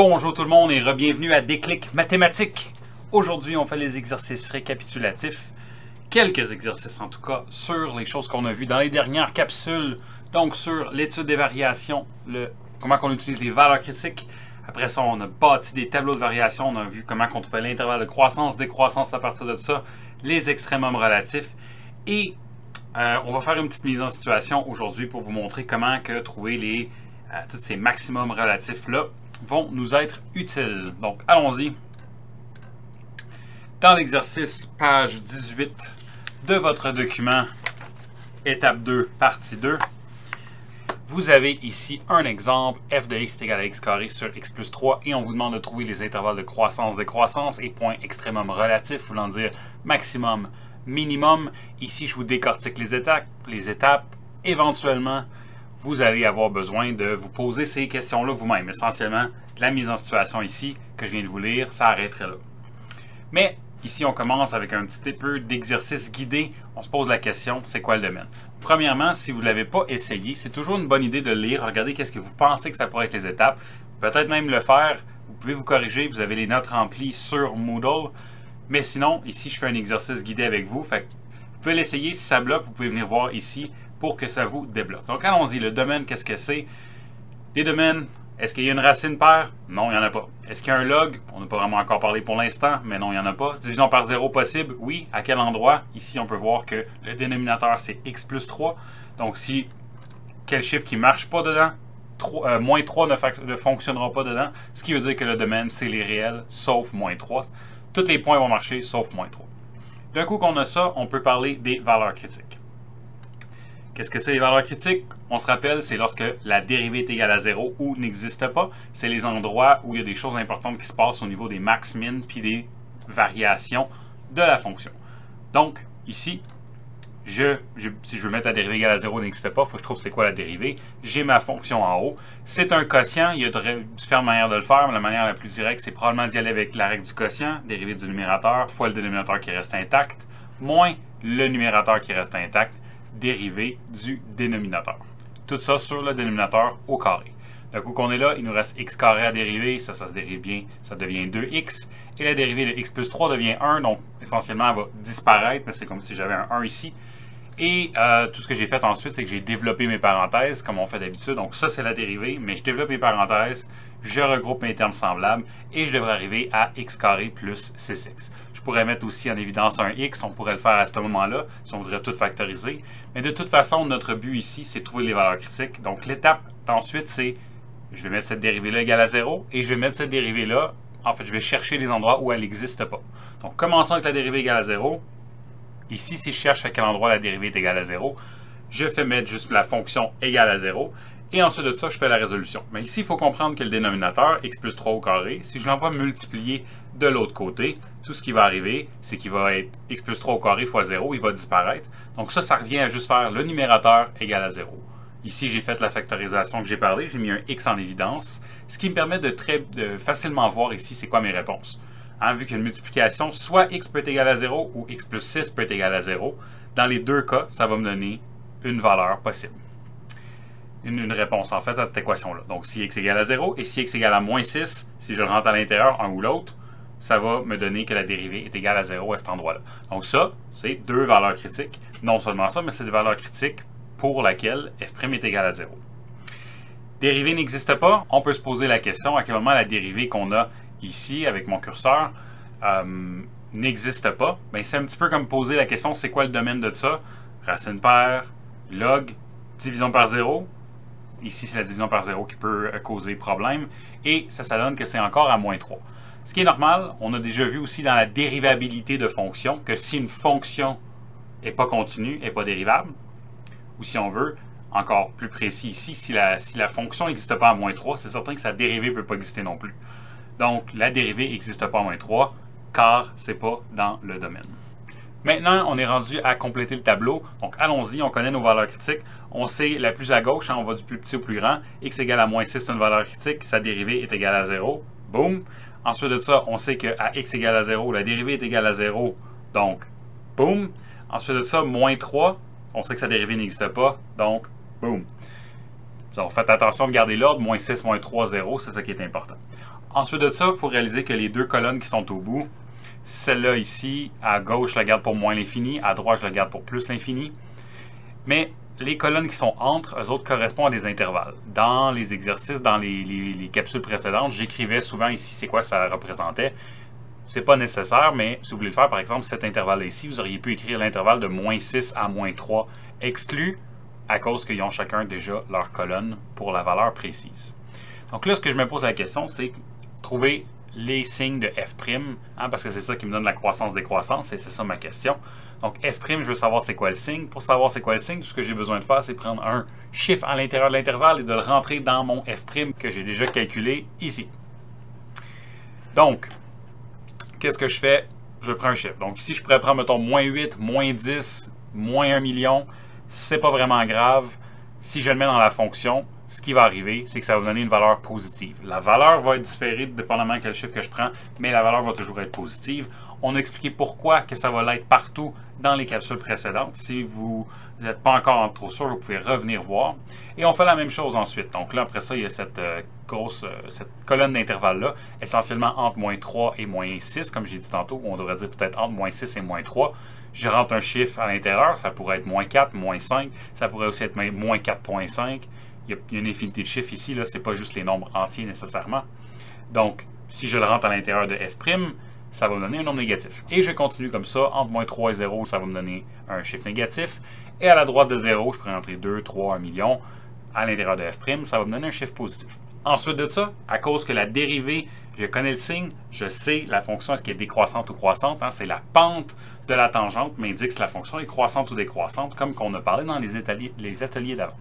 Bonjour tout le monde et re-bienvenue à Déclic Mathématiques. Aujourd'hui, on fait les exercices récapitulatifs. Quelques exercices en tout cas sur les choses qu'on a vues dans les dernières capsules. Donc sur l'étude des variations, comment on utilise les valeurs critiques. Après ça, on a bâti des tableaux de variation. On a vu comment on trouvait l'intervalle de croissance, décroissance à partir de ça, les extrémums relatifs. Et on va faire une petite mise en situation aujourd'hui pour vous montrer comment trouver tous ces maximums relatifs-là vont nous être utiles. Donc, allons-y. Dans l'exercice, page 18 de votre document, étape 2, partie 2, vous avez ici un exemple, f de x est égal à x carré sur x plus 3, et on vous demande de trouver les intervalles de croissance, décroissance et points extrémum relatifs, voulant dire maximum, minimum. Ici, je vous décortique les étapes. Éventuellement, vous allez avoir besoin de vous poser ces questions-là vous-même. Essentiellement, la mise en situation ici, que je viens de vous lire, ça arrêterait là. Mais ici, on commence avec un petit peu d'exercice guidé. On se pose la question, c'est quoi le domaine? Premièrement, si vous ne l'avez pas essayé, c'est toujours une bonne idée de le lire. Regardez qu'est-ce que vous pensez que ça pourrait être les étapes. Peut-être même le faire. Vous pouvez vous corriger. Vous avez les notes remplies sur Moodle. Mais sinon, ici, je fais un exercice guidé avec vous. Fait que vous pouvez l'essayer. Si ça bloque, vous pouvez venir voir ici pour que ça vous débloque. Donc, allons-y. Le domaine, qu'est-ce que c'est? Les domaines, est-ce qu'il y a une racine paire? Non, il n'y en a pas. Est-ce qu'il y a un log? On n'a pas vraiment encore parlé pour l'instant, mais non, il n'y en a pas. Division par 0 possible? Oui. À quel endroit? Ici, on peut voir que le dénominateur, c'est x plus 3. Donc, si quel chiffre qui ne marche pas dedans? Moins 3 ne fonctionnera pas dedans. Ce qui veut dire que le domaine, c'est les réels, sauf moins 3. Tous les points vont marcher, sauf moins 3. D'un coup qu'on a ça, on peut parler des valeurs critiques. Qu'est-ce que c'est les valeurs critiques? On se rappelle, c'est lorsque la dérivée est égale à 0 ou n'existe pas. C'est les endroits où il y a des choses importantes qui se passent au niveau des max, min, puis des variations de la fonction. Donc, ici, si je veux mettre la dérivée égale à 0 n'existe pas, il faut que je trouve c'est quoi la dérivée. J'ai ma fonction en haut. C'est un quotient. Il y a différentes manières de le faire, mais la manière la plus directe, c'est probablement d'y aller avec la règle du quotient, dérivée du numérateur, fois le dénominateur qui reste intact, moins le numérateur qui reste intact, dérivée du dénominateur. Tout ça sur le dénominateur au carré. D'un coup qu'on est là, il nous reste x carré à dériver. Ça se dérive bien. Ça devient 2x. Et la dérivée de x plus 3 devient 1. Donc, essentiellement, elle va disparaître. Mais c'est comme si j'avais un 1 ici. Et tout ce que j'ai fait ensuite, c'est que j'ai développé mes parenthèses, comme on fait d'habitude. Donc, ça, c'est la dérivée. Mais je développe mes parenthèses. Je regroupe mes termes semblables. Et je devrais arriver à x carré plus 6x. Je pourrais mettre aussi en évidence un x, on pourrait le faire à ce moment-là, si on voudrait tout factoriser. Mais de toute façon, notre but ici, c'est de trouver les valeurs critiques. Donc l'étape ensuite, c'est, je vais mettre cette dérivée-là égale à 0, et je vais mettre cette dérivée-là, en fait, je vais chercher les endroits où elle n'existe pas. Donc commençons avec la dérivée égale à 0. Ici, si je cherche à quel endroit la dérivée est égale à 0, je fais mettre juste la fonction égale à 0. Et ensuite de ça, je fais la résolution. Mais ici, il faut comprendre que le dénominateur, x plus 3 au carré, si je l'envoie multiplier de l'autre côté, tout ce qui va arriver, c'est qu'il va être x plus 3 au carré fois 0, il va disparaître. Donc ça revient à juste faire le numérateur égal à 0. Ici, j'ai fait la factorisation que j'ai parlé, j'ai mis un x en évidence, ce qui me permet de facilement voir ici c'est quoi mes réponses. Hein, vu qu'une multiplication, soit x peut être égal à 0 ou x plus 6 peut être égal à 0. Dans les deux cas, ça va me donner une valeur possible. Une réponse en fait à cette équation-là. Donc si x égale à 0 et si x égale à moins 6, si je le rentre à l'intérieur, un ou l'autre, ça va me donner que la dérivée est égale à 0 à cet endroit-là. Donc ça, c'est deux valeurs critiques. Non seulement ça, mais c'est des valeurs critiques pour laquelle f' est égal à 0. Dérivée n'existe pas, on peut se poser la question à quel moment la dérivée qu'on a ici avec mon curseur n'existe pas. Bien, c'est un petit peu comme poser la question, c'est quoi le domaine de ça? Racine paire, log, division par 0. Ici, c'est la division par 0 qui peut causer problème. Et ça donne que c'est encore à moins 3. Ce qui est normal, on a déjà vu aussi dans la dérivabilité de fonctions que si une fonction n'est pas continue, n'est pas dérivable, ou si on veut, encore plus précis ici, si la fonction n'existe pas à moins 3, c'est certain que sa dérivée ne peut pas exister non plus. Donc, la dérivée n'existe pas à moins 3, car ce n'est pas dans le domaine. Maintenant, on est rendu à compléter le tableau. Donc, allons-y, on connaît nos valeurs critiques. On sait la plus à gauche, hein, on va du plus petit au plus grand. X égale à moins 6, c'est une valeur critique. Sa dérivée est égale à 0. Boum. Ensuite de ça, on sait qu'à x égale à 0, la dérivée est égale à 0. Donc, boum. Ensuite de ça, moins 3, on sait que sa dérivée n'existe pas. Donc, boum. Donc, faites attention de garder l'ordre. Moins 6, moins 3, 0, c'est ça qui est important. Ensuite de ça, il faut réaliser que les deux colonnes qui sont au bout, celle-là ici, à gauche, je la garde pour moins l'infini, à droite, je la garde pour plus l'infini. Mais les colonnes qui sont entre, eux autres, correspondent à des intervalles. Dans les exercices, dans les capsules précédentes, j'écrivais souvent ici c'est quoi ça représentait. C'est pas nécessaire, mais si vous voulez le faire, par exemple, cet intervalle-là ici, vous auriez pu écrire l'intervalle de moins 6 à moins 3 exclu à cause qu'ils ont chacun déjà leur colonne pour la valeur précise. Donc là, ce que je me pose la question, c'est trouver les signes de f', parce que c'est ça qui me donne la croissance-décroissance, et c'est ça ma question. Donc f', je veux savoir c'est quoi le signe. Pour savoir c'est quoi le signe, tout ce que j'ai besoin de faire, c'est prendre un chiffre à l'intérieur de l'intervalle et de le rentrer dans mon f' que j'ai déjà calculé ici. Donc, qu'est-ce que je fais? Je prends un chiffre. Donc ici, je pourrais prendre, mettons, moins 8, moins 10, moins 1 million. C'est pas vraiment grave. Si je le mets dans la fonction, ce qui va arriver, c'est que ça va me donner une valeur positive. La valeur va être différée dépendamment de quel chiffre que je prends, mais la valeur va toujours être positive. On a expliqué pourquoi que ça va l'être partout dans les capsules précédentes. Si vous n'êtes pas encore trop sûr, vous pouvez revenir voir. Et on fait la même chose ensuite. Donc là, après ça, il y a cette colonne d'intervalle-là, essentiellement entre moins 3 et moins 6, comme j'ai dit tantôt, ou on devrait dire peut-être entre moins 6 et moins 3. Je rentre un chiffre à l'intérieur, ça pourrait être moins 4, moins 5, ça pourrait aussi être moins 4,5. Il y a une infinité de chiffres ici, ce n'est pas juste les nombres entiers nécessairement. Donc, si je le rentre à l'intérieur de f', ça va me donner un nombre négatif. Et je continue comme ça, entre moins 3 et 0, ça va me donner un chiffre négatif. Et à la droite de 0, je pourrais rentrer 2, 3, 1 million. À l'intérieur de f', ça va me donner un chiffre positif. Ensuite de ça, à cause que la dérivée, je connais le signe, je sais la fonction est-ce qu'elle est décroissante ou croissante. C'est la pente de la tangente m'indique si la fonction est croissante ou décroissante, comme qu'on a parlé dans les ateliers d'avant.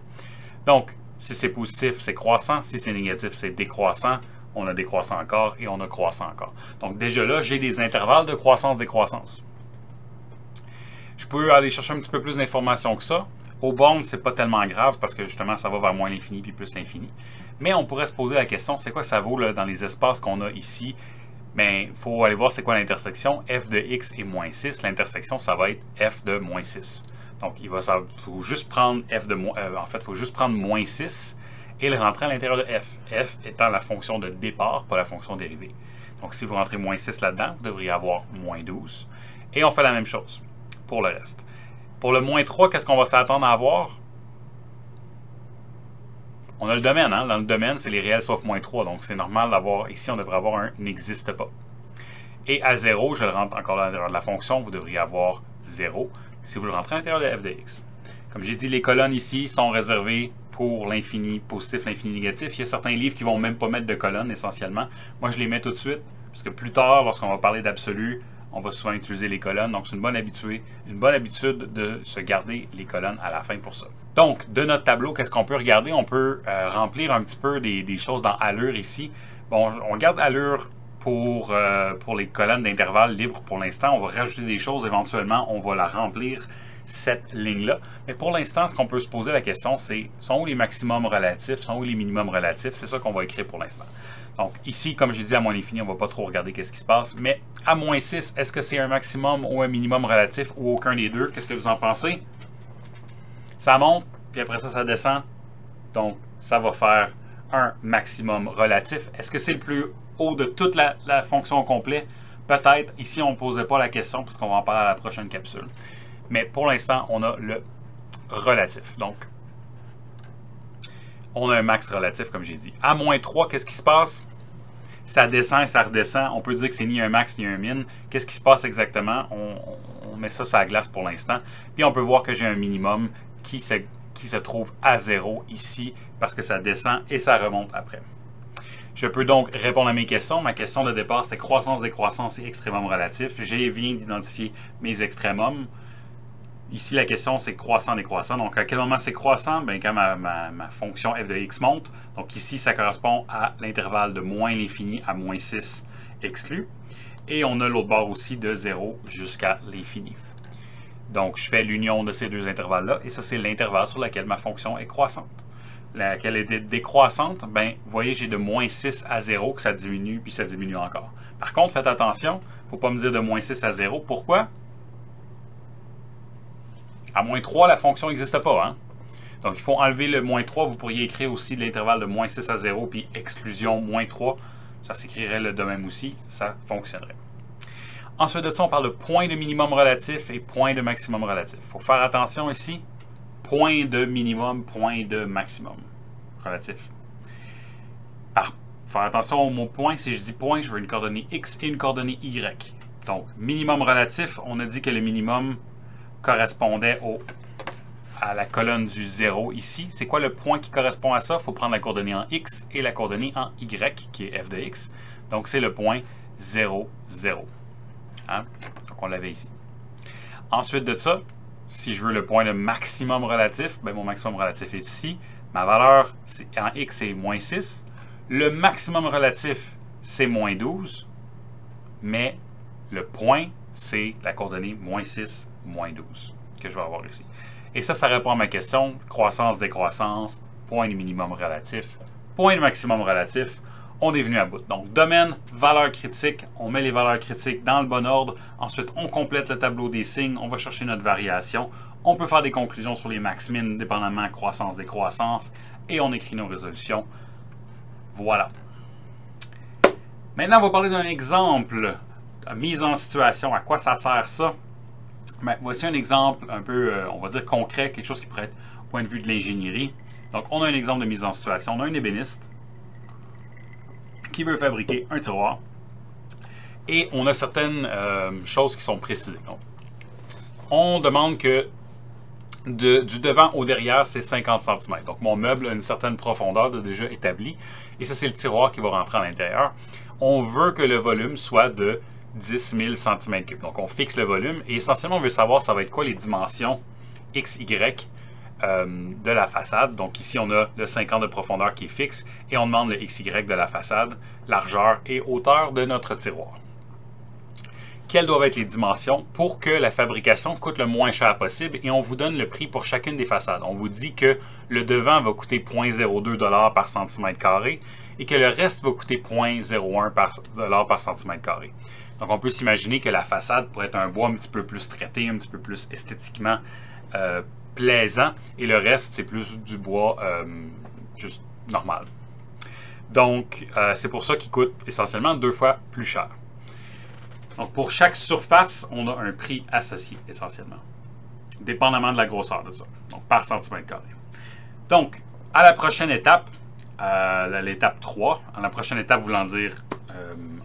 Donc, si c'est positif, c'est croissant. Si c'est négatif, c'est décroissant. On a décroissant encore et on a croissant encore. Donc déjà là, j'ai des intervalles de croissance-décroissance. Je peux aller chercher un petit peu plus d'informations que ça. Au bornes, c'est pas tellement grave parce que justement, ça va vers moins l'infini puis plus l'infini. Mais on pourrait se poser la question, c'est quoi ça vaut là, dans les espaces qu'on a ici? Bien, il faut aller voir c'est quoi l'intersection. F de x et moins 6. L'intersection, ça va être f de moins 6. Donc, il faut juste prendre faut juste prendre moins 6 et le rentrer à l'intérieur de f. F étant la fonction de départ, pas la fonction dérivée. Donc, si vous rentrez moins 6 là-dedans, vous devriez avoir moins 12. Et on fait la même chose pour le reste. Pour le moins 3, qu'est-ce qu'on va s'attendre à avoir? On a le domaine. Dans le domaine, c'est les réels sauf moins 3. Donc, c'est normal d'avoir, ici, on devrait avoir un n'existe pas. Et à 0, je le rentre encore à l'intérieur de la fonction, vous devriez avoir 0. Si vous le rentrez à l'intérieur de f de x. Comme j'ai dit, les colonnes ici sont réservées pour l'infini positif, l'infini négatif. Il y a certains livres qui ne vont même pas mettre de colonnes essentiellement. Moi, je les mets tout de suite parce que plus tard, lorsqu'on va parler d'absolu, on va souvent utiliser les colonnes. Donc, c'est une bonne habitude de se garder les colonnes à la fin pour ça. Donc, de notre tableau, qu'est-ce qu'on peut regarder? On peut remplir un petit peu des choses dans allure ici. Bon, on garde allure pour les colonnes d'intervalle libres pour l'instant. On va rajouter des choses éventuellement. On va la remplir, cette ligne-là. Mais pour l'instant, ce qu'on peut se poser la question, c'est sont où les maximums relatifs, sont où les minimums relatifs? C'est ça qu'on va écrire pour l'instant. Donc ici, comme j'ai dit, à moins l'infini, on ne va pas trop regarder qu'est-ce qui se passe. Mais à moins 6, est-ce que c'est un maximum ou un minimum relatif ou aucun des deux? Qu'est-ce que vous en pensez? Ça monte, puis après ça, ça descend. Donc, ça va faire un maximum relatif. Est-ce que c'est le plus haut de toute la fonction au complet? Peut-être. Ici, on ne posait pas la question parce qu'on va en parler à la prochaine capsule. Mais pour l'instant, on a le relatif. Donc, on a un max relatif, comme j'ai dit. À moins 3, qu'est-ce qui se passe? Ça descend et ça redescend. On peut dire que c'est ni un max ni un min. Qu'est-ce qui se passe exactement? On met ça sur la glace pour l'instant. Puis on peut voir que j'ai un minimum qui se trouve à 0 ici parce que ça descend et ça remonte après. Je peux donc répondre à mes questions. Ma question de départ, c'était croissance, décroissance et extrémum relatif. J'ai viens d'identifier mes extrémums. Ici, la question, c'est croissant, décroissant. Donc, à quel moment c'est croissant? Bien, quand ma fonction f de x monte. Donc, ici, ça correspond à l'intervalle de moins l'infini à moins 6 exclu. Et on a l'autre bord aussi de 0 jusqu'à l'infini. Donc, je fais l'union de ces deux intervalles-là. Et ça, c'est l'intervalle sur lequel ma fonction est croissante. Laquelle est décroissante, bien, vous voyez, j'ai de moins 6 à 0 que ça diminue, puis ça diminue encore. Par contre, faites attention, il ne faut pas me dire de moins 6 à 0. Pourquoi? À moins 3, la fonction n'existe pas. Hein? Donc, il faut enlever le moins 3. Vous pourriez écrire aussi l'intervalle de moins 6 à 0, puis exclusion moins 3. ça s'écrirait de même aussi, ça fonctionnerait. Ensuite de ça, on parle de point de minimum relatif et point de maximum relatif. Il faut faire attention ici, point de minimum, point de maximum relatif. Faire attention au mot point, si je dis point, je veux une coordonnée x et une coordonnée y. Donc, minimum relatif, on a dit que le minimum correspondait à la colonne du 0 ici. C'est quoi le point qui correspond à ça? Il faut prendre la coordonnée en x et la coordonnée en y, qui est f de x. Donc, c'est le point 0, 0. Hein? Donc, on l'avait ici. Ensuite de ça, si je veux le point de maximum relatif, ben mon maximum relatif est ici. Ma valeur en x, c'est moins 6. Le maximum relatif, c'est moins 12. Mais le point, c'est la coordonnée moins 6, moins 12 que je vais avoir ici. Et ça répond à ma question. Croissance, décroissance, point de minimum relatif, point de maximum relatif. On est venu à bout. Donc, domaine, valeur critique. On met les valeurs critiques dans le bon ordre. Ensuite, on complète le tableau des signes. On va chercher notre variation. On peut faire des conclusions sur les max-min, dépendamment de croissance, décroissance. Et on écrit nos résolutions. Voilà. Maintenant, on va parler d'un exemple. Mise en situation. À quoi ça sert ça? Ben, voici un exemple un peu, on va dire, concret. Quelque chose qui pourrait être au point de vue de l'ingénierie. Donc, on a un exemple de mise en situation. On a un ébéniste qui veut fabriquer un tiroir. Et on a certaines choses qui sont précisées. Donc, on demande que du devant au derrière, c'est 50 cm. Donc, mon meuble a une certaine profondeur déjà établie. Et ça, c'est le tiroir qui va rentrer à l'intérieur. On veut que le volume soit de 10 000 cm3. Donc, on fixe le volume. Et essentiellement, on veut savoir ça va être quoi les dimensions X, Y de la façade. Donc, ici, on a le 50 de profondeur qui est fixe. Et on demande le XY de la façade, largeur et hauteur de notre tiroir. Quelles doivent être les dimensions pour que la fabrication coûte le moins cher possible et on vous donne le prix pour chacune des façades. On vous dit que le devant va coûter 0,02 $ par centimètre carré et que le reste va coûter 0,01 $ par centimètre carré. Donc on peut s'imaginer que la façade pourrait être un bois un petit peu plus traité, un petit peu plus esthétiquement plaisant et le reste c'est plus du bois juste normal. Donc c'est pour ça qu'il coûte essentiellement 2 fois plus cher. Donc, pour chaque surface, on a un prix associé, essentiellement, dépendamment de la grosseur de ça, donc par centimètre carré. Donc, à la prochaine étape, l'étape 3, à la prochaine étape voulant dire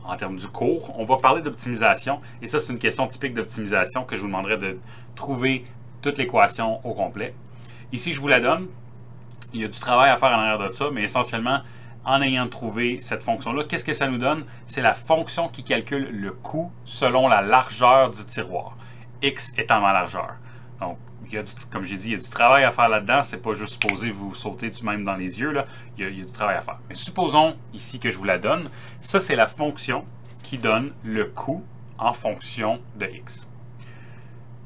en termes du cours, on va parler d'optimisation. Et ça, c'est une question typique d'optimisation que je vous demanderai de trouver toute l'équation au complet. Ici, je vous la donne. Il y a du travail à faire en arrière de ça, mais essentiellement, en ayant trouvé cette fonction-là, qu'est-ce que ça nous donne? C'est la fonction qui calcule le coût selon la largeur du tiroir. X étant ma largeur. Donc, comme j'ai dit, il y a du travail à faire là-dedans. C'est pas juste supposé vous sauter du même dans les yeux. Là. Il y a du travail à faire. Mais supposons ici que je vous la donne. Ça, c'est la fonction qui donne le coût en fonction de X.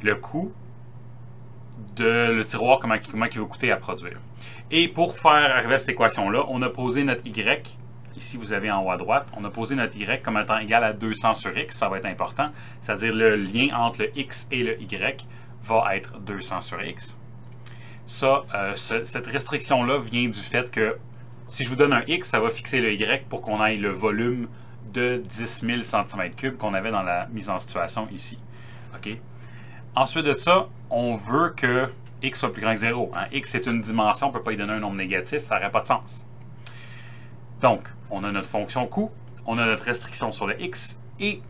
Le coût de le tiroir, comment il va coûter à produire. Et pour faire arriver à cette équation-là, on a posé notre Y, ici vous avez en haut à droite, on a posé notre Y comme étant égal à 200 sur X, ça va être important, c'est-à-dire le lien entre le X et le Y va être 200 sur X. Ça, cette restriction-là vient du fait que si je vous donne un X, ça va fixer le Y pour qu'on ait le volume de 10 000 cm3 qu'on avait dans la mise en situation ici. OK? Ensuite de ça, on veut que X soit plus grand que 0. Hein? X est une dimension, on ne peut pas y donner un nombre négatif, ça n'aurait pas de sens. Donc, on a notre fonction coût, on a notre restriction sur le X, et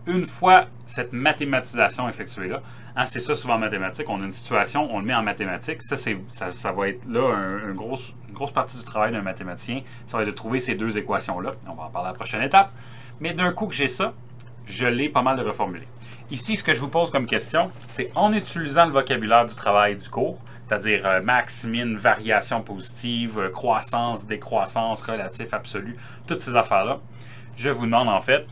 une fois cette mathématisation effectuée-là, hein, c'est ça souvent en mathématiques, on a une situation, on le met en mathématiques, ça va être là une grosse partie du travail d'un mathématicien, ça va être de trouver ces deux équations-là. On va en parler à la prochaine étape. Mais d'un coup que j'ai ça, je l'ai pas mal de reformulé. Ici, ce que je vous pose comme question, c'est en utilisant le vocabulaire du travail du cours, c'est-à-dire max, min, variation positive, croissance, décroissance, relatif, absolu, toutes ces affaires-là, je vous demande en fait,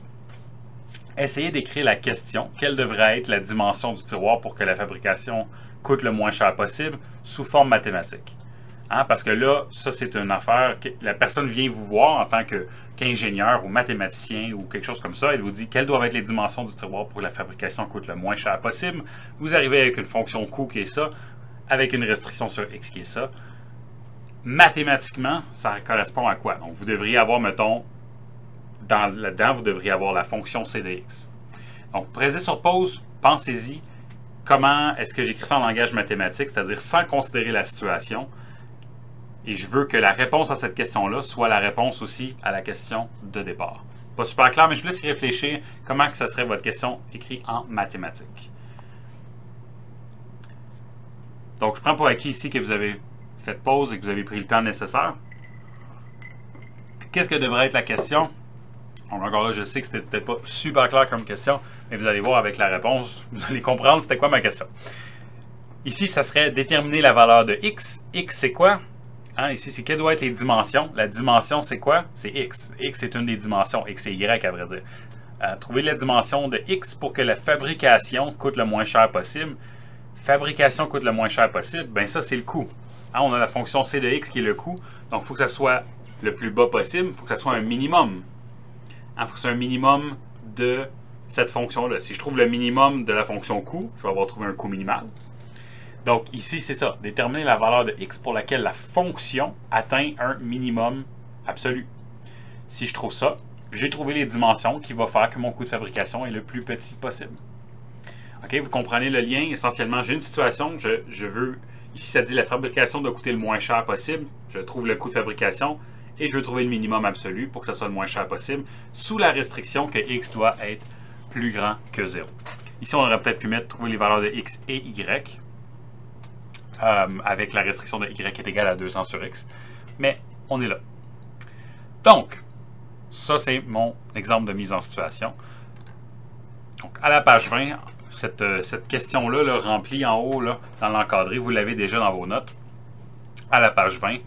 essayez d'écrire la question, quelle devrait être la dimension du tiroir pour que la fabrication coûte le moins cher possible sous forme mathématique. Hein? Parce que là, ça c'est une affaire, la personne vient vous voir en tant qu'ingénieur ou mathématicien ou quelque chose comme ça, elle vous dit quelles doivent être les dimensions du tiroir pour que la fabrication coûte le moins cher possible. Vous arrivez avec une fonction coût qui est ça, avec une restriction sur X qui est ça. Mathématiquement, ça correspond à quoi? Donc vous devriez avoir, mettons, là-dedans, vous devriez avoir la fonction c de x. Donc, présez sur pause, pensez-y. Comment est-ce que j'écris ça en langage mathématique, c'est-à-dire sans considérer la situation. Et je veux que la réponse à cette question-là soit la réponse aussi à la question de départ. Pas super clair, mais je vous laisse y réfléchir comment que ça serait votre question écrite en mathématiques. Donc, je prends pour acquis ici que vous avez fait pause et que vous avez pris le temps nécessaire. Qu'est-ce que devrait être la question? Bon, encore là, je sais que c'était peut-être pas super clair comme question, mais vous allez voir avec la réponse, vous allez comprendre c'était quoi ma question. Ici, ça serait déterminer la valeur de x. X, c'est quoi? Hein, ici, c'est quelles doivent être les dimensions. La dimension, c'est quoi? C'est x. X est une des dimensions. X et y, à vrai dire. Trouver la dimension de x pour que la fabrication coûte le moins cher possible. Fabrication coûte le moins cher possible, bien ça, c'est le coût. Hein, on a la fonction c de x qui est le coût. Donc, il faut que ça soit le plus bas possible. Il faut que ça soit un minimum. Il faut que ce soit un minimum de cette fonction-là. Si je trouve le minimum de la fonction coût, je vais avoir trouvé un coût minimal. Donc, ici, c'est ça. Déterminer la valeur de x pour laquelle la fonction atteint un minimum absolu. Si je trouve ça, j'ai trouvé les dimensions qui vont faire que mon coût de fabrication est le plus petit possible. OK, vous comprenez le lien? Essentiellement, j'ai une situation, je veux... Ici, ça dit la fabrication doit coûter le moins cher possible. Je trouve le coût de fabrication et je veux trouver le minimum absolu pour que ce soit le moins cher possible, sous la restriction que x doit être plus grand que 0. Ici, on aurait peut-être pu mettre trouver les valeurs de x et y, avec la restriction de y est égale à 200 sur x. Mais on est là. Donc, ça, c'est mon exemple de mise en situation. Donc, à la page 20, cette question-là, là, remplie en haut, là, dans l'encadré, vous l'avez déjà dans vos notes. À la page 20,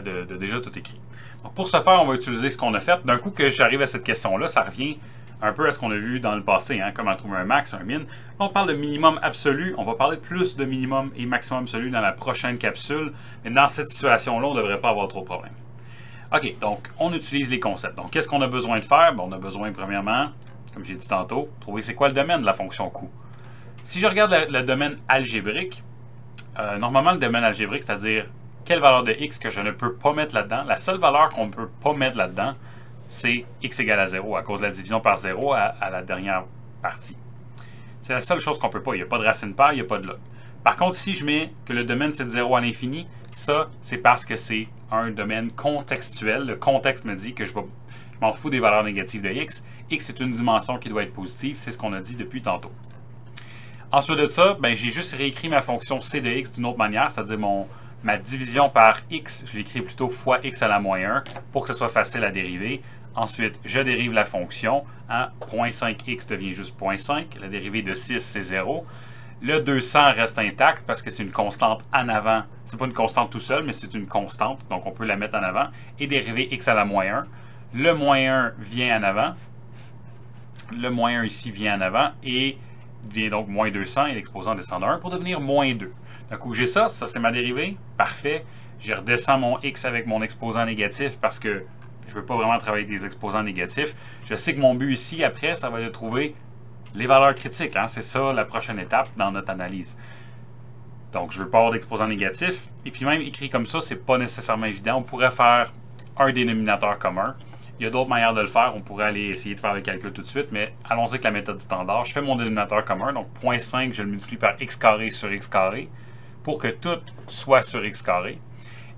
de déjà tout écrit. Donc, pour ce faire, on va utiliser ce qu'on a fait. D'un coup que j'arrive à cette question-là, ça revient un peu à ce qu'on a vu dans le passé, hein, comment trouver un max, un min. Là, on parle de minimum absolu. On va parler plus de minimum et maximum absolu dans la prochaine capsule. Mais dans cette situation-là, on ne devrait pas avoir trop de problèmes. OK, donc on utilise les concepts. Donc, qu'est-ce qu'on a besoin de faire? Bon, on a besoin, premièrement, comme j'ai dit tantôt, trouver c'est quoi le domaine de la fonction coût. Si je regarde le domaine algébrique, normalement, le domaine algébrique, c'est-à-dire quelle valeur de x que je ne peux pas mettre là-dedans, la seule valeur qu'on ne peut pas mettre là-dedans, c'est x égale à 0 à cause de la division par 0 à la dernière partie. C'est la seule chose qu'on ne peut pas. Il n'y a pas de racine paire, il n'y a pas de log. Par contre, si je mets que le domaine c'est de 0 à l'infini, ça, c'est parce que c'est un domaine contextuel. Le contexte me dit que je m'en fous des valeurs négatives de x. X est une dimension qui doit être positive. C'est ce qu'on a dit depuis tantôt. Ensuite de ça, ben, j'ai juste réécrit ma fonction c de x d'une autre manière, c'est-à-dire ma division par x, je l'écris plutôt fois x à la moins 1 pour que ce soit facile à dériver. Ensuite, je dérive la fonction. 0.5x devient juste 0.5. La dérivée de 6, c'est 0. Le 200 reste intact parce que c'est une constante en avant. Ce n'est pas une constante tout seul, mais c'est une constante. Donc, on peut la mettre en avant. Et dériver x à la moins 1. Le moins 1 vient en avant. Le moins 1 ici vient en avant. Et devient donc moins 200. Et l'exposant descend de 1 pour devenir moins 2. D'un coup, j'ai ça. Ça, c'est ma dérivée. Parfait. Je redescends mon x avec mon exposant négatif parce que je ne veux pas vraiment travailler avec des exposants négatifs. Je sais que mon but ici, après, ça va être de trouver les valeurs critiques. Hein? C'est ça la prochaine étape dans notre analyse. Donc, je ne veux pas avoir d'exposants négatifs. Et puis même écrit comme ça, ce n'est pas nécessairement évident. On pourrait faire un dénominateur commun. Il y a d'autres manières de le faire. On pourrait aller essayer de faire le calcul tout de suite, mais allons-y avec la méthode standard. Je fais mon dénominateur commun. Donc, 0.5, je le multiplie par x carré sur x carré pour que tout soit sur x carré.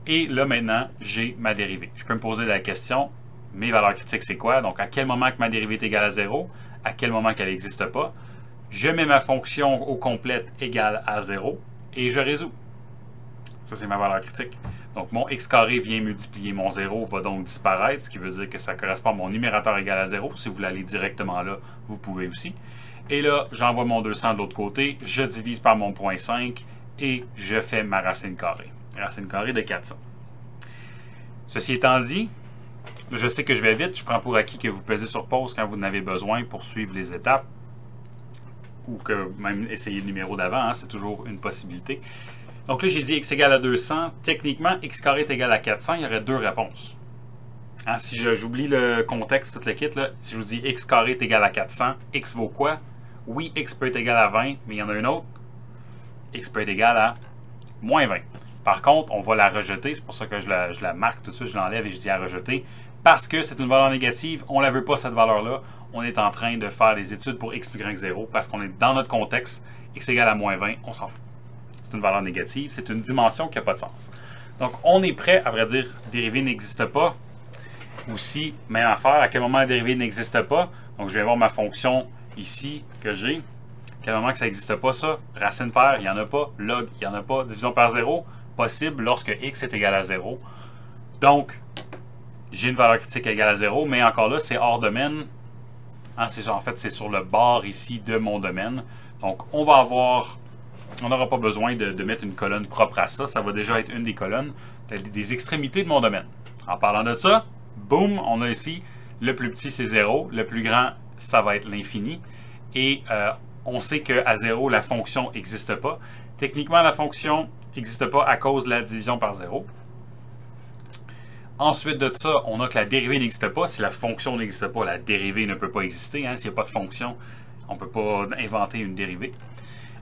Et là, maintenant, j'ai ma dérivée. Je peux me poser la question, mes valeurs critiques, c'est quoi? Donc, à quel moment que ma dérivée est égale à 0? À quel moment qu'elle n'existe pas? Je mets ma fonction au complète égale à 0 et je résous. Ça, c'est ma valeur critique. Donc, mon x carré vient multiplier mon 0, va donc disparaître, ce qui veut dire que ça correspond à mon numérateur égal à 0. Si vous voulez aller directement là, vous pouvez aussi. Et là, j'envoie mon 200 de l'autre côté, je divise par mon 0.5 et je fais ma racine carrée. Racine carrée de 400. Ceci étant dit, je sais que je vais vite. Je prends pour acquis que vous pesez sur pause quand vous en avez besoin pour suivre les étapes ou que même essayer le numéro d'avant, hein, c'est toujours une possibilité. Donc là, j'ai dit x égale à 200. Techniquement, x carré est égal à 400. Il y aurait deux réponses. Hein, si j'oublie le contexte, toute le kit, là, si je vous dis x carré est égal à 400, x vaut quoi? Oui, x peut être égal à 20, mais il y en a une autre. X peut être égal à moins 20. Par contre, on va la rejeter. C'est pour ça que je la marque tout de suite, je l'enlève et je dis à rejeter. parce que c'est une valeur négative, on ne la veut pas cette valeur-là. On est en train de faire des études pour x plus grand que 0 parce qu'on est dans notre contexte, x égale à moins 20, on s'en fout. C'est une valeur négative, c'est une dimension qui n'a pas de sens. Donc, on est prêt, à vrai dire, dérivée n'existe pas. Aussi, même affaire, à quel moment la dérivée n'existe pas. Donc, je vais voir ma fonction ici que j'ai. À quel moment que ça n'existe pas, ça? Racine paire, il n'y en a pas. Log, il n'y en a pas. Division par 0, possible lorsque x est égal à 0. Donc, j'ai une valeur critique égale à 0, mais encore là, c'est hors domaine. Hein, en fait, c'est sur le bord ici de mon domaine. Donc, on n'aura pas besoin de mettre une colonne propre à ça. Ça va déjà être une des colonnes des extrémités de mon domaine. En parlant de ça, boum, on a ici le plus petit, c'est 0. Le plus grand, ça va être l'infini. Et on sait qu'à 0, la fonction n'existe pas. Techniquement, la fonction n'existe pas à cause de la division par 0. Ensuite de ça, on a que la dérivée n'existe pas. Si la fonction n'existe pas, la dérivée ne peut pas exister. Hein. S'il n'y a pas de fonction, on ne peut pas inventer une dérivée.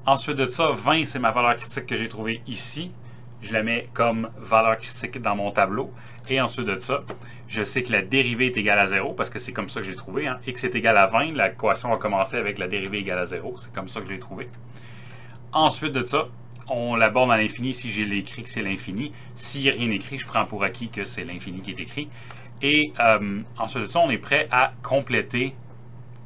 Ensuite de ça, 20, c'est ma valeur critique que j'ai trouvée ici. Je la mets comme valeur critique dans mon tableau. Et ensuite de ça, je sais que la dérivée est égale à 0 parce que c'est comme ça que j'ai trouvé. Hein. X est égal à 20, l'équation va commencer avec la dérivée égale à 0. C'est comme ça que je l'ai trouvé. Ensuite de ça, on la borne à l'infini si j'ai écrit que c'est l'infini. S'il n'y a rien écrit, je prends pour acquis que c'est l'infini qui est écrit. Et ensuite de ça, on est prêt à compléter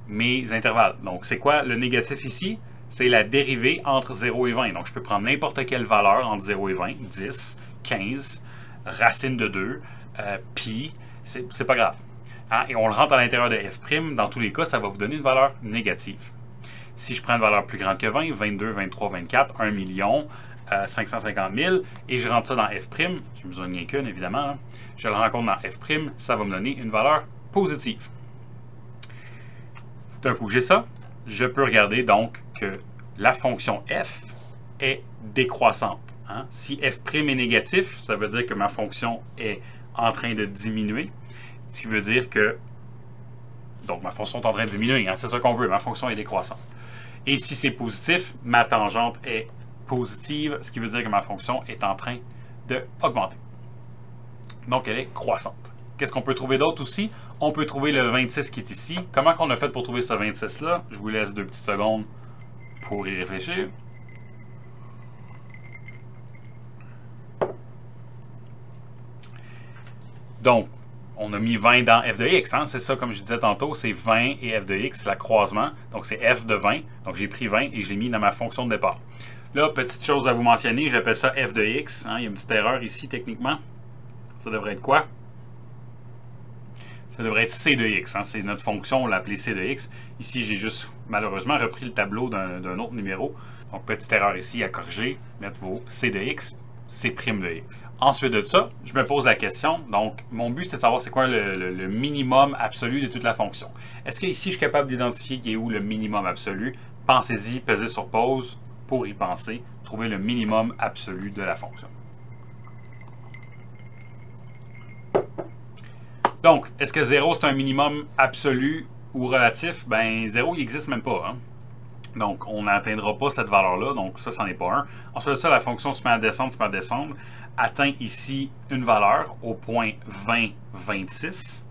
mes intervalles. Donc, c'est quoi le négatif ici? C'est la dérivée entre 0 et 20. Donc, je peux prendre n'importe quelle valeur entre 0 et 20, 10, 15, racine de 2, pi, c'est pas grave. Hein? Et on le rentre à l'intérieur de f'. Dans tous les cas, ça va vous donner une valeur négative. Si je prends une valeur plus grande que 20, 22, 23, 24, 1 million, 550 000, et je rentre ça dans f', j'ai besoin de rien qu'une évidemment, hein. Je le rencontre dans f', ça va me donner une valeur positive. D'un coup, j'ai ça. Je peux regarder donc que la fonction f est décroissante. Hein? Si f' est négatif, ça veut dire que ma fonction est en train de diminuer. Ce qui veut dire que donc ma fonction est en train de diminuer. Hein? C'est ça qu'on veut. Ma fonction est décroissante. Et si c'est positif, ma tangente est positive, ce qui veut dire que ma fonction est en train d'augmenter. Donc, elle est croissante. Qu'est-ce qu'on peut trouver d'autre aussi? On peut trouver le 26 qui est ici. Comment on a fait pour trouver ce 26-là? Je vous laisse 2 petites secondes pour y réfléchir. Donc, on a mis 20 dans f de x. Hein? C'est ça, comme je disais tantôt, c'est 20 et f de x, la croisement. Donc, c'est f de 20. Donc, j'ai pris 20 et je l'ai mis dans ma fonction de départ. Là, petite chose à vous mentionner, j'appelle ça f de x. Hein? Il y a une petite erreur ici, techniquement. Ça devrait être quoi? Ça devrait être c de x. Hein? C'est notre fonction, on l'a appelée c de x. Ici, j'ai juste, malheureusement, repris le tableau d'un autre numéro. Donc, petite erreur ici à corriger. Mettre vos c de x, c' de x. Ensuite de ça, je me pose la question. Donc, mon but, c'est de savoir c'est quoi le minimum absolu de toute la fonction. Est-ce que ici, je suis capable d'identifier qui est où le minimum absolu? Pensez-y, pesez sur pause pour y penser. Trouver le minimum absolu de la fonction. Donc, est-ce que 0 c'est un minimum absolu ou relatif? Ben, 0, il n'existe même pas. Hein? Donc, on n'atteindra pas cette valeur-là. Donc, ça, c'en est pas un. Ensuite de ça, la fonction se met à descendre, atteint ici une valeur au point 20, 26.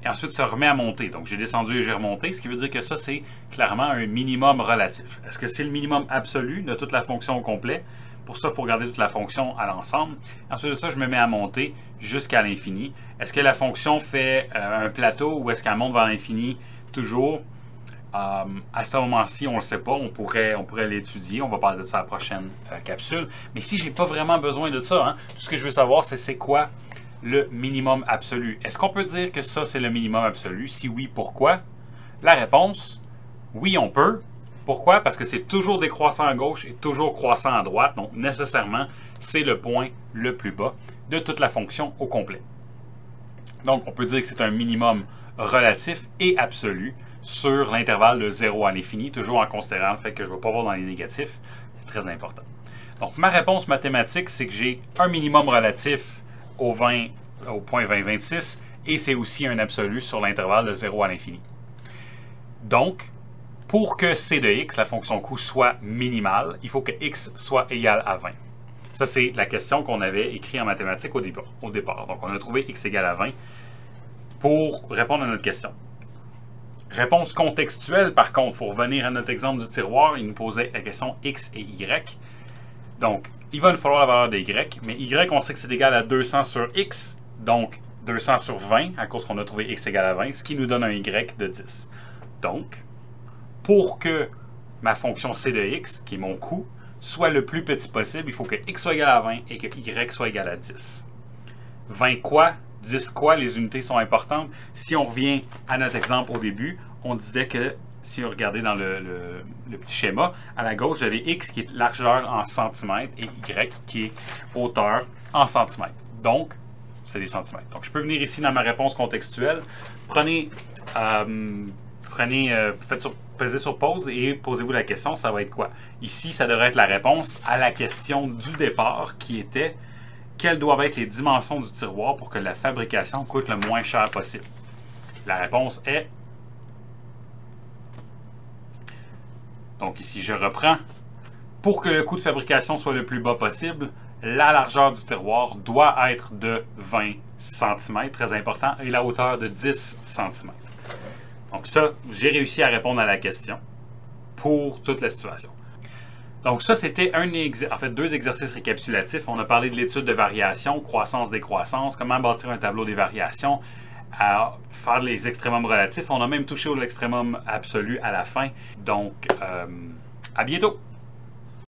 Et ensuite, se remet à monter. Donc, j'ai descendu et j'ai remonté, ce qui veut dire que ça, c'est clairement un minimum relatif. Est-ce que c'est le minimum absolu de toute la fonction au complet? Pour ça, il faut regarder toute la fonction à l'ensemble. Ensuite de ça, je me mets à monter jusqu'à l'infini. Est-ce que la fonction fait un plateau ou est-ce qu'elle monte vers l'infini toujours? À ce moment-ci, on ne le sait pas. On pourrait l'étudier. On va parler de ça à la prochaine capsule. Mais si je n'ai pas vraiment besoin de ça, hein, tout ce que je veux savoir, c'est quoi le minimum absolu. Est-ce qu'on peut dire que ça, c'est le minimum absolu? Si oui, pourquoi? La réponse, oui, on peut. Pourquoi? Parce que c'est toujours décroissant à gauche et toujours croissant à droite. Donc, nécessairement, c'est le point le plus bas de toute la fonction au complet. Donc, on peut dire que c'est un minimum relatif et absolu sur l'intervalle de 0 à l'infini, toujours en considérant le fait que je ne vais pas voir dans les négatifs. C'est très important. Donc, ma réponse mathématique, c'est que j'ai un minimum relatif au point 20-26 et c'est aussi un absolu sur l'intervalle de 0 à l'infini. Donc, pour que c de x, la fonction coût, soit minimale, il faut que x soit égal à 20. Ça, c'est la question qu'on avait écrite en mathématiques au départ. Donc, on a trouvé x égale à 20. pour répondre à notre question. Réponse contextuelle, par contre, il faut revenir à notre exemple du tiroir. Il nous posait la question X et Y. Donc, il va nous falloir la valeur de Y, mais Y, on sait que c'est égal à 200 sur X, donc 200 sur 20, à cause qu'on a trouvé X égale à 20, ce qui nous donne un Y de 10. Donc, pour que ma fonction C de X, qui est mon coût, soit le plus petit possible, il faut que X soit égal à 20 et que Y soit égal à 10. 20 quoi? 10 quoi? Les unités sont importantes. Si on revient à notre exemple au début, on disait que, si vous regardez dans le petit schéma, à la gauche, j'avais X qui est largeur en centimètres et Y qui est hauteur en centimètres. Donc, c'est des centimètres. Donc, je peux venir ici dans ma réponse contextuelle. Pesez sur pause et posez-vous la question, ça va être quoi? Ici, ça devrait être la réponse à la question du départ qui était quelles doivent être les dimensions du tiroir pour que la fabrication coûte le moins cher possible. La réponse est... Donc ici, je reprends. Pour que le coût de fabrication soit le plus bas possible, la largeur du tiroir doit être de 20 cm, très important, et la hauteur de 10 cm. Donc ça, j'ai réussi à répondre à la question pour toute la situation. Donc ça, c'était deux exercices récapitulatifs. On a parlé de l'étude de variation, croissance-décroissance, comment bâtir un tableau des variations, à faire les extrémums relatifs. On a même touché au extrémum absolu à la fin. Donc, à bientôt!